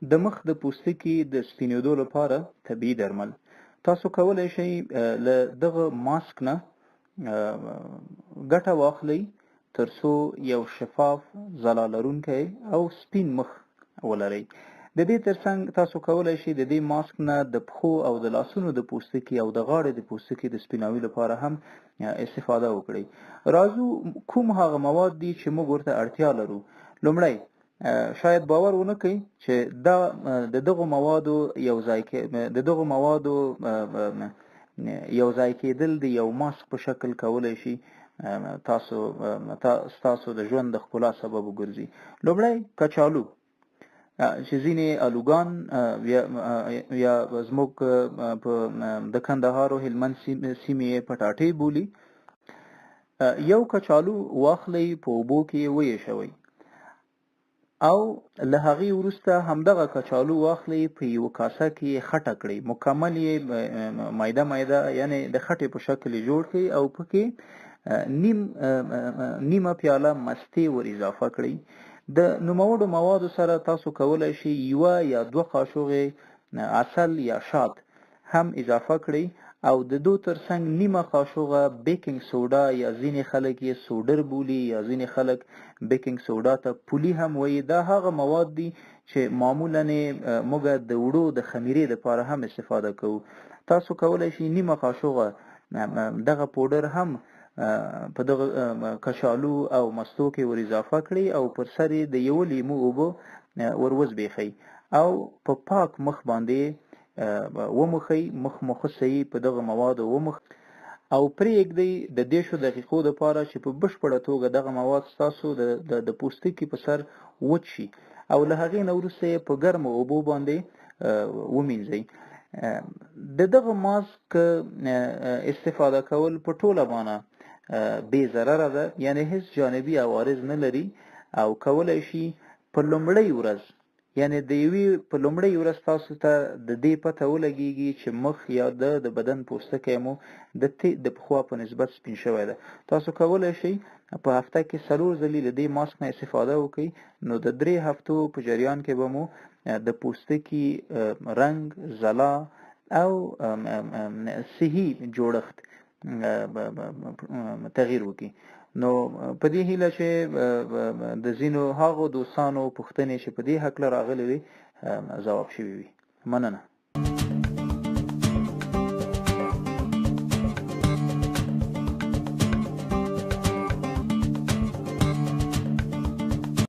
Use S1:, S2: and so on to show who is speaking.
S1: د مخ د پوستکي د سپینېدو لپاره طبیعي درمل. تاسو کولی شئ له دغه ماسک نه ګټه واخلئ ترڅو یو شفاف ځلا لرونکی او سپین مخ ولرئ. د دې ترڅنګ تاسو کولی شئ د دې ماسک نه د پښو او د لاسونو د پوستکي او د غاړې د پوستکي د سپیناوي لپاره هم استفاده وکړئ. راځو کوم هغه مواد دي چې موږ ورته اړتیا لرو. لومړی شاید باور ونه کړئ چې دا د دغو موادو یو ځای کېدل د یو ماسک په شکل کولی شي تاسو د ژوند د ښکلا سبب وګرځي. لومړی کچالو چې ځینې الوګان یا زموږ په د کندهار او هلمند سیمې پټاټې بولي. یو کچالو واخلئ، په اوبو کې ویشوئ او له هغې وروسته همدغه کچالو واخلئ، په یوه کاسه کې خټه کړئ، مکمل یې میده یعنې د خټې په شکل یې جوړ کړئ او پکې نیمه پیاله مستې ور اضافه کړئ. د نوموړو موادو سره تاسو کولی شئ یوه یا دوه قاشوغې عسل یا شات هم اضافه کړئ او د دو ترڅنګ نیمه قاشوغه بیکینګ سوډا یا ځینې خلک یې سوډر بولي یا ځینې خلک بیکینګ سوډا ته پولي هم وایي. دا هغه مواد دي چې معمولا موږ د وړو د خمیرې لپاره هم استفاده کوو. تاسو کولی شئ نیمه قاشوغه دغه پوډر هم په دغه کچالو او مستو کې ور اضافه کړئ او پر سر یې د یوه لیمو اوبه ور وزبیښئ او په پاک مخ باندې ومخئ. مخ مو ښه صحیح په دغه موادو ومخئ او پرېږدئ د 10 دقیقو لپاره چې په بشپړه توګه دغه مواد ستاسو د پوستکي په سر وچ شي او له هغې نه وروسته یې په ګرمو اوبو باندې ومینځئ. د دغه ماسک استفاده کول په ټوله معنی بې ضرره ده، یعنی هیڅ جانبي عوارض نه لري او کولی شي په لومړۍ ورځ یعنی د یوې په لومړۍ ورځ تاسو ته د دې پته ولګېږي چې مخ یا د بدن پوستکی مو د پخوا په نسبت سپین شوی ده. تاسو کولی شئ په هفته کې 4 ځلې له دې ماسک نه استفاده وکړئ، نو د 3 هفتو په جریان کې به مو د پوستکي رنګ، ځلا او صحي جوړښت تغییر وکړي. نو په دې هیله چې د ځینو هغو دوستانو پوښتنې چې په دې هکله راغلې وي ځواب شوي وي. مننه.